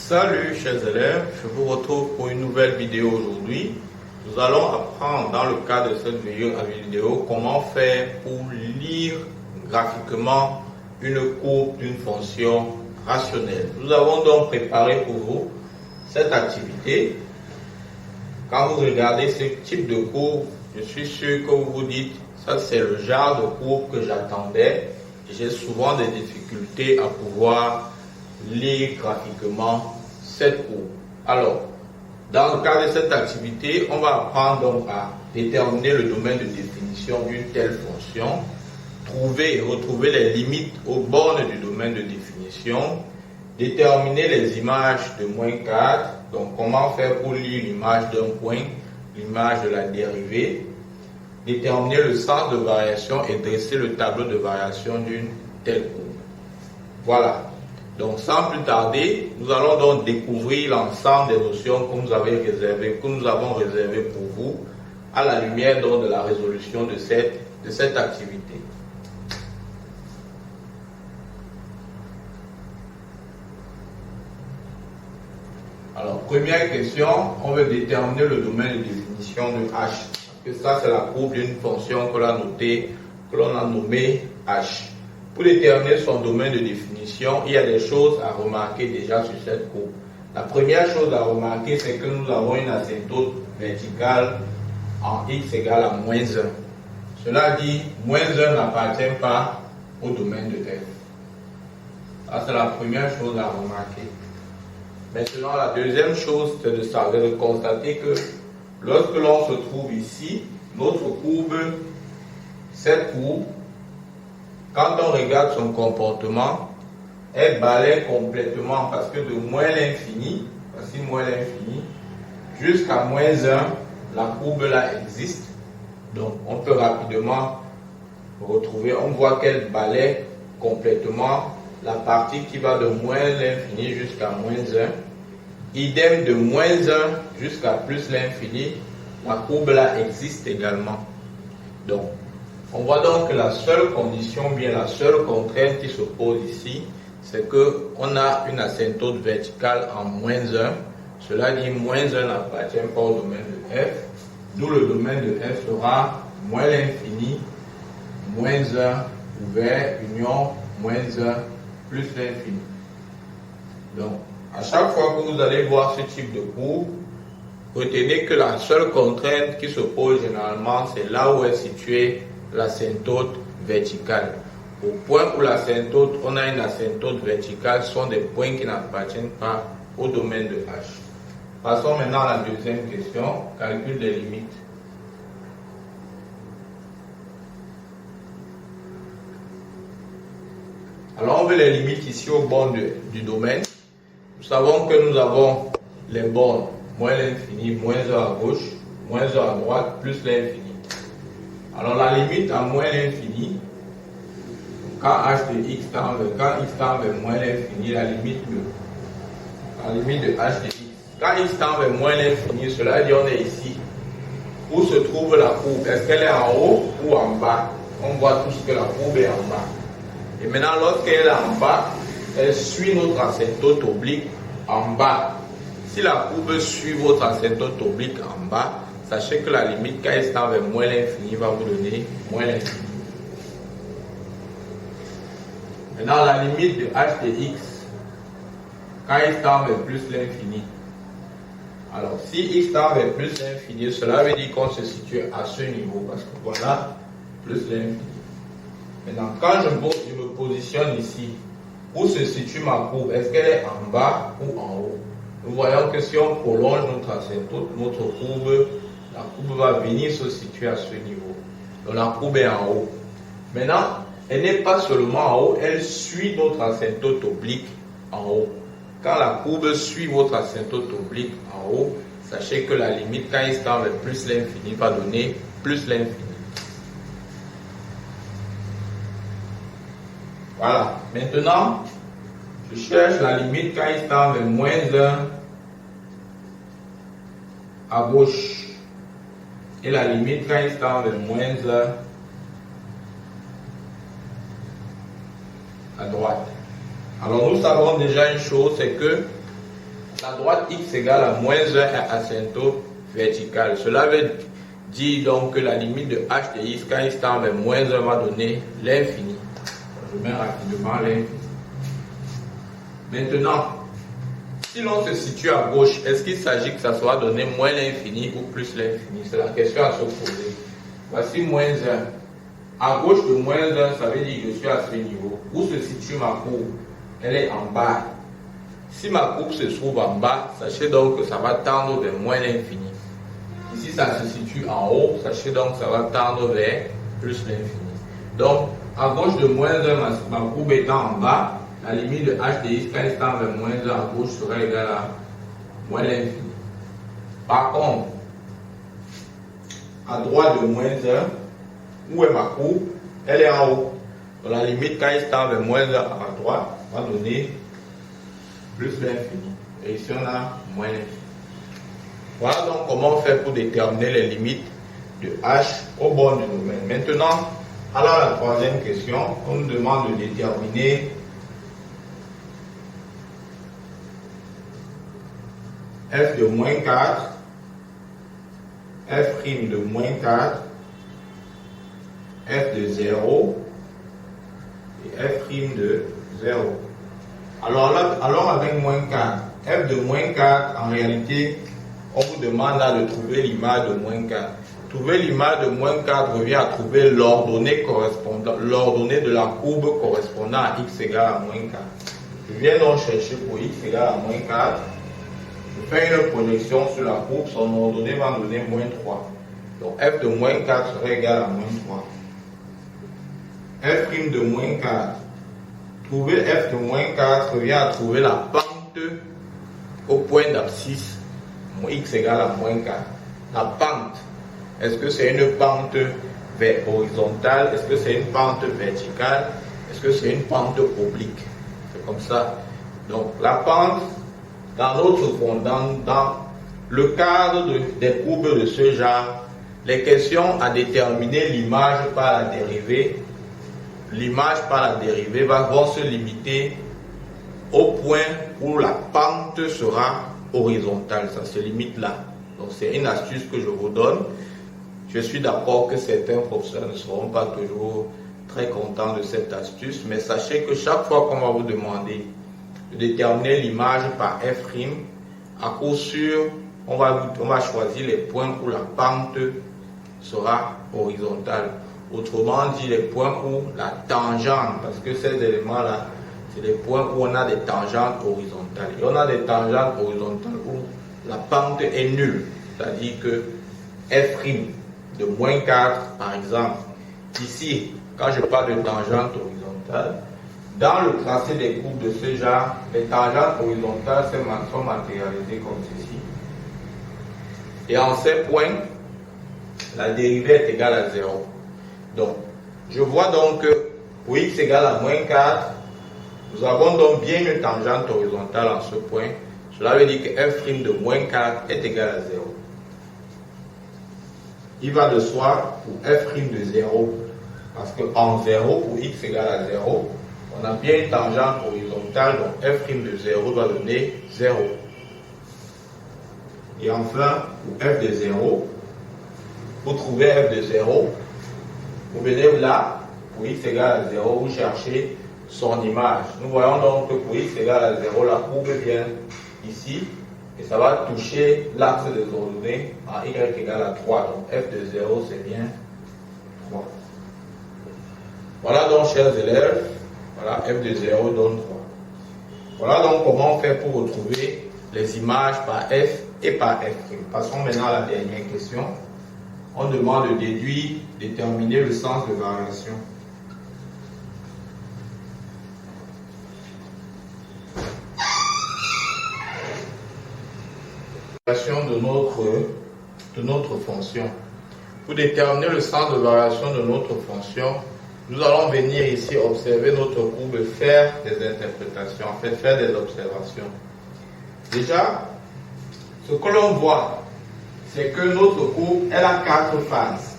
Salut chers élèves, je vous retrouve pour une nouvelle vidéo aujourd'hui. Nous allons apprendre dans le cadre de cette vidéo comment faire pour lire graphiquement une courbe d'une fonction rationnelle. Nous avons donc préparé pour vous cette activité. Quand vous regardez ce type de courbe, je suis sûr que vous vous dites ça c'est le genre de courbe que j'attendais. J'ai souvent des difficultés à pouvoir lire graphiquement cette courbe. Alors, dans le cadre de cette activité, on va apprendre donc à déterminer le domaine de définition d'une telle fonction, trouver et retrouver les limites aux bornes du domaine de définition, déterminer les images de -4, donc comment faire pour lire l'image d'un point, l'image de la dérivée, déterminer le sens de variation et dresser le tableau de variation d'une telle courbe. Voilà. Donc sans plus tarder, nous allons donc découvrir l'ensemble des notions que nous avons réservées pour vous à la lumière donc de la résolution de cette activité. Alors, première question, on veut déterminer le domaine de définition de h. Parce que ça, c'est la courbe d'une fonction que l'on a nommée h. Pour déterminer son domaine de définition, il y a des choses à remarquer déjà sur cette courbe. La première chose à remarquer, c'est que nous avons une asymptote verticale en x égale à -1. Cela dit, -1 n'appartient pas au domaine de f. Ça, c'est la première chose à remarquer. Maintenant, la deuxième chose, c'est de constater que lorsque l'on se trouve ici, notre courbe, cette courbe, quand on regarde son comportement, elle balaie complètement parce que de moins l'infini, voici moins l'infini, jusqu'à -1, la courbe là existe. Donc on peut rapidement retrouver, on voit qu'elle balaie complètement la partie qui va de moins l'infini jusqu'à -1. Idem de -1 jusqu'à plus l'infini, la courbe là existe également. Donc, on voit donc que la seule condition, bien la seule contrainte qui se pose ici, c'est qu'on a une asymptote verticale en -1. Cela dit, -1 n'appartient pas au domaine de f, d'où le domaine de f sera moins l'infini, -1 ouvert, union, -1 plus l'infini. Donc, à chaque fois que vous allez voir ce type de courbe, retenez que la seule contrainte qui se pose généralement, c'est là où est située l'asymptote verticale. Au point où l'asymptote, on a une asymptote verticale, ce sont des points qui n'appartiennent pas au domaine de h. Passons maintenant à la deuxième question, calcul des limites. Alors on veut les limites ici aux bornes du domaine. Nous savons que nous avons les bornes moins l'infini, -1 à gauche, -1 à droite, plus l'infini. Alors la limite à moins l'infini, quand h de x tend vers moins l'infini, la limite de h de x. Quand x tend vers moins l'infini, cela dit on est ici. Où se trouve la courbe? Est-ce qu'elle est en haut ou en bas? On voit tous que la courbe est en bas. Et maintenant, lorsqu'elle est en bas, elle suit notre asymptote oblique en bas. Si la courbe suit votre asymptote oblique en bas, sachez que la limite, quand elle tend vers moins l'infini, va vous donner moins l'infini. Maintenant, la limite de h de x, quand il tend vers plus l'infini. Alors, si x tend vers plus l'infini, cela veut dire qu'on se situe à ce niveau, parce que voilà, plus l'infini. Maintenant, quand je me positionne ici, où se situe ma courbe? Est-ce qu'elle est en bas ou en haut? Nous voyons que si on prolonge notre asymptote, notre courbe, la courbe va venir se situer à ce niveau. Donc la courbe est en haut. Maintenant, elle n'est pas seulement en haut, elle suit notre asymptote oblique en haut. Quand la courbe suit votre asymptote oblique en haut, sachez que la limite, quand il tend vers plus l'infini, va donner plus l'infini. Voilà. Maintenant, je cherche la limite quand il tend vers -1 à gauche. Et la limite quand il tend vers -1 à droite. Alors nous savons déjà une chose, c'est que la droite x égale à moins 1 est asymptote verticale. Cela veut dire donc que la limite de h de x quand x tend vers moins 1 va donner l'infini. Je mets rapidement l'infini. Maintenant, si l'on se situe à gauche, est-ce qu'il s'agit que ça soit donné moins l'infini ou plus l'infini? C'est la question à se poser. Voici moins 1. À gauche de moins 1, ça veut dire que je suis à ce niveau. Où se situe ma courbe? Elle est en bas. Si ma courbe se trouve en bas, sachez donc que ça va tendre vers moins l'infini. Ici, ça se situe en haut, sachez donc que ça va tendre vers plus l'infini. Donc, à gauche de moins 1, ma courbe étant en bas, la limite de h de x quand il tend vers moins 1 à gauche sera égale à moins l'infini. Par contre, à droite de moins 1, où est ma courbe? Elle est en haut. Donc la limite quand il tend vers moins 1 à droite va donner plus l'infini. Et ici on a moins l'infini. Voilà donc comment on fait pour déterminer les limites de h au bord du domaine. Maintenant, alors la troisième question, on nous demande de déterminer f de moins 4, f' de moins 4, f de 0 et f' de 0. Alors avec moins 4, f de moins 4, en réalité, on vous demande là de trouver l'image de moins 4. Trouver l'image de moins 4 revient à trouver l'ordonnée de la courbe correspondant à x égale à moins 4. Je viens donc chercher pour x égale à moins 4. Je fais une projection sur la courbe, son ordonnée va me donner moins 3. Donc f de moins 4 serait égal à moins 3. f' de moins 4. Trouver f de moins 4 revient à trouver la pente au point d'abscisse, x égale à moins 4. La pente, est-ce que c'est une pente vers horizontale? Est-ce que c'est une pente verticale? Est-ce que c'est une pente oblique? C'est comme ça. Donc la pente, dans le cadre des courbes de ce genre, les questions à déterminer l'image par la dérivée, vont se limiter au point où la pente sera horizontale. Ça se limite là. Donc c'est une astuce que je vous donne. Je suis d'accord que certains professeurs ne seront pas toujours très contents de cette astuce, mais sachez que chaque fois qu'on va vous demander de déterminer l'image par f', à coup sûr, on va choisir les points où la pente sera horizontale. Autrement dit, les points où la tangente, parce que ces éléments-là, c'est les points où on a des tangentes horizontales. Et on a des tangentes horizontales où la pente est nulle. C'est-à-dire que f' de moins 4, par exemple, ici, quand je parle de tangente horizontale, dans le tracé des courbes de ce genre, les tangentes horizontales sont matérialisées comme ceci. Et en ces points, la dérivée est égale à 0. Donc, je vois donc que pour x égale à moins 4, nous avons donc bien une tangente horizontale en ce point. Cela veut dire que f' de moins 4 est égal à 0. Il va de soi pour f' de 0, parce qu'en 0, pour x égale à 0, on a bien une tangente horizontale, donc f' de 0 va donner 0. Et enfin, pour f de 0, pour trouver f de 0, vous venez là, pour x égale à 0, vous cherchez son image. Nous voyons donc que pour x égale à 0, la courbe vient ici, et ça va toucher l'axe des ordonnées en y égale à 3. Donc f de 0, c'est bien 3. Voilà donc, chers élèves, voilà, f de 0 donne 3. Voilà donc comment on fait pour retrouver les images par f et par f'. Passons maintenant à la dernière question. On demande de déduire, déterminer le sens de variation. De notre fonction. Pour déterminer le sens de variation de notre fonction, nous allons venir ici observer notre courbe et faire des interprétations, en fait faire des observations. Déjà, ce que l'on voit, c'est que notre courbe, elle a 4 phases.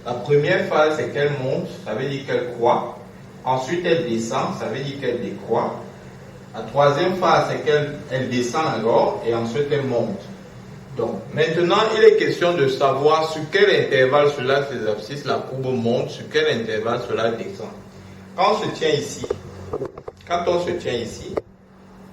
La première phase, c'est qu'elle monte, ça veut dire qu'elle croît. Ensuite, elle descend, ça veut dire qu'elle décroît. La troisième phase, c'est qu'elle descend alors et ensuite elle monte. Donc, maintenant, il est question de savoir sur quel intervalle sur l'axe des abscisses la courbe monte, sur quel intervalle cela descend. Quand on se tient ici,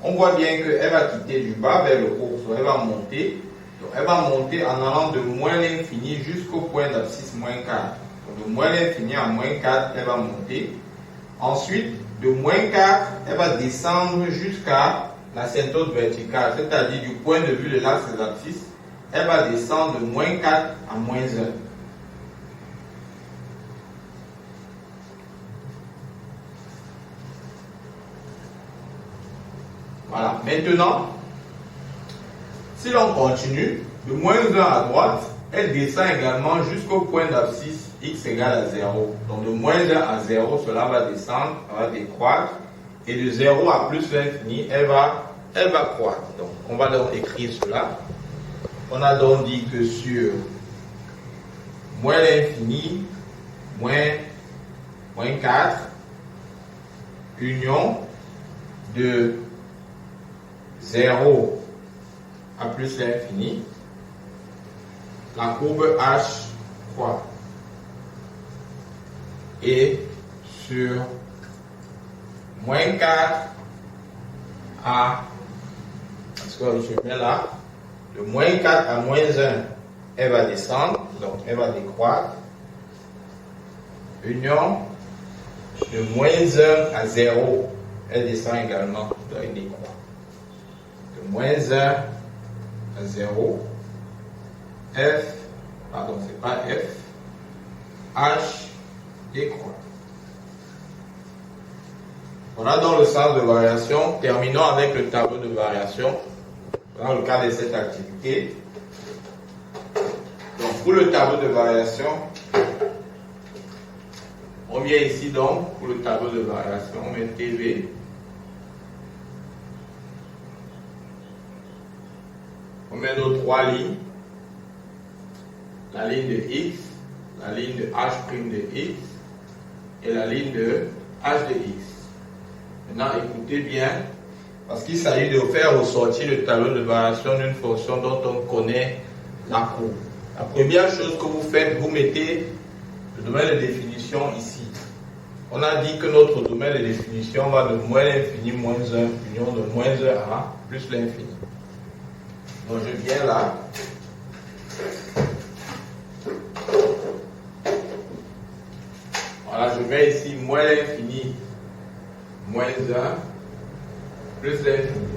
on voit bien qu'elle va quitter du bas vers le haut, donc elle va monter. Donc, elle va monter en allant de moins l'infini jusqu'au point d'abscisse moins 4. Donc, de moins l'infini à moins 4, elle va monter. Ensuite, de moins 4, elle va descendre jusqu'à l'asymptote verticale, c'est-à-dire du point de vue de l'axe des abscisses, elle va descendre de moins 4 à moins 1. Voilà. Maintenant, si l'on continue, de moins 1 à droite, elle descend également jusqu'au point d'abscisse x égale à 0. Donc de moins 1 à 0, cela va descendre, ça va décroître. Et de 0 à plus l'infini, elle va croître. Donc on va donc écrire cela. On a donc dit que sur moins l'infini, moins 4, union de 0 à plus l'infini, la courbe H croît. Et sur moins 4 à, parce que je mets là, de moins 4 à moins 1, elle va descendre, donc elle va décroître. Union de moins 1 à 0, elle descend également, donc elle décroît. De moins 1 à 0, c'est pas F, H décroît. Voilà donc le sens de variation. Terminons avec le tableau de variation dans le cadre de cette activité. Donc pour le tableau de variation, on vient ici donc pour le tableau de variation, on met TV. On met nos trois lignes. La ligne de X, la ligne de H' de X et la ligne de H de X. Maintenant, écoutez bien, parce qu'il s'agit de faire ressortir le tableau de variation d'une fonction dont on connaît la courbe. La première chose que vous faites, vous mettez le domaine de définition ici. On a dit que notre domaine de définition va de moins l'infini, moins 1, union de moins 1 à plus l'infini. Donc je viens là. Voilà, je mets ici moins l'infini, moins 1, plus l'infini.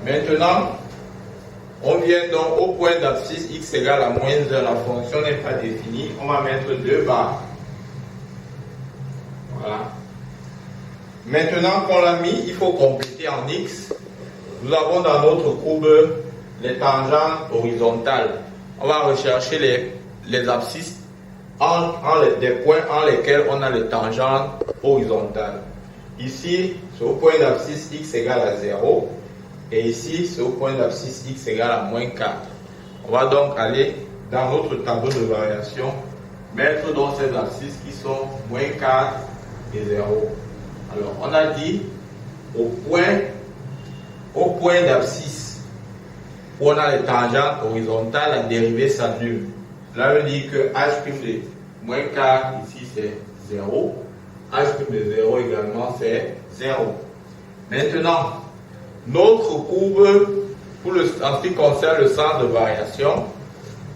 Maintenant, on vient donc au point d'abscisse x égale à moins 1. La fonction n'est pas définie. On va mettre 2 barres. Voilà. Maintenant qu'on l'a mis, il faut compléter en x. Nous avons dans notre courbe les tangentes horizontales. On va rechercher les abscisses des points en lesquels on a les tangentes horizontales. Ici, c'est au point d'abscisse x égale à 0. Et ici, c'est au point d'abscisse x égale à moins 4. On va donc aller dans notre tableau de variation, mettre dans ces abscisses qui sont moins 4 et 0. Alors, on a dit au point d'abscisse où on a les tangentes horizontales, la dérivée s'annule. Cela veut dire que h' de moins 4 ici c'est 0. H' de 0 également c'est 0. Maintenant, notre courbe, en ce qui concerne le sens de variation,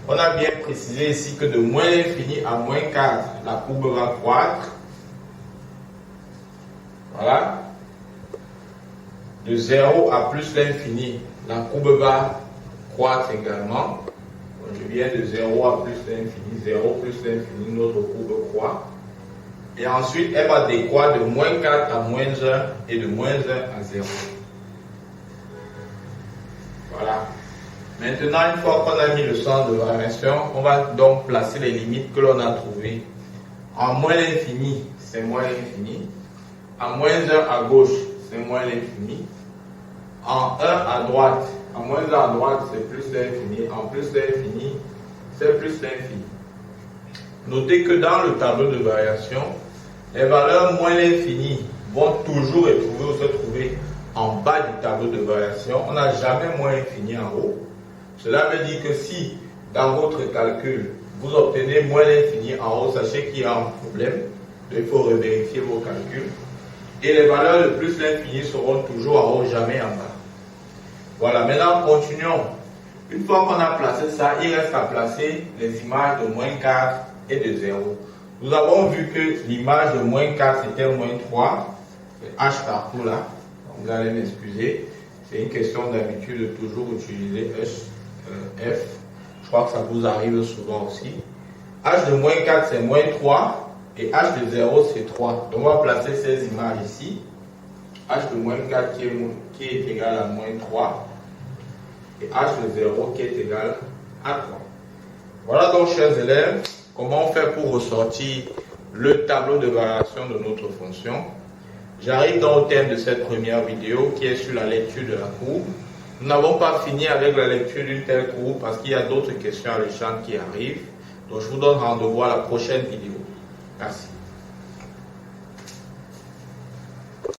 on a bien précisé ici que de moins l'infini à moins 4, la courbe va croître. Voilà. De 0 à plus l'infini, la courbe va croître également. Donc, je viens de 0 à plus l'infini, 0 plus l'infini, notre courbe croît. Et ensuite, elle va décroître de moins 4 à moins 1 et de moins 1 à 0. Voilà. Maintenant, une fois qu'on a mis le sens de variation, on va donc placer les limites que l'on a trouvées. En moins l'infini, c'est moins l'infini. En moins 1 à gauche, c'est moins l'infini. En 1 à droite, en moins 1 à droite, c'est plus l'infini. En plus l'infini, c'est plus l'infini. Notez que dans le tableau de variation, les valeurs moins l'infini vont toujours se trouver en bas du tableau de variation, on n'a jamais moins infini en haut. Cela veut dire que si dans votre calcul, vous obtenez moins l'infini en haut, sachez qu'il y a un problème. Il faut revérifier vos calculs. Et les valeurs de plus l'infini seront toujours en haut, jamais en bas. Voilà, maintenant continuons. Une fois qu'on a placé ça, il reste à placer les images de moins 4 et de 0. Nous avons vu que l'image de moins 4 c'était moins 3. C'est H partout là. Vous allez m'excuser. C'est une question d'habitude de toujours utiliser F. Je crois que ça vous arrive souvent aussi. H de moins 4 c'est moins 3. Et H de 0 c'est 3. Donc on va placer ces images ici. H de moins 4 qui est égal à moins 3. Et H de 0 qui est égal à 3. Voilà donc, chers élèves, comment on fait pour ressortir le tableau de variation de notre fonction. J'arrive donc au thème de cette première vidéo qui est sur la lecture de la courbe. Nous n'avons pas fini avec la lecture d'une telle courbe parce qu'il y a d'autres questions alléchantes qui arrivent. Donc je vous donne rendez-vous à la prochaine vidéo. Merci.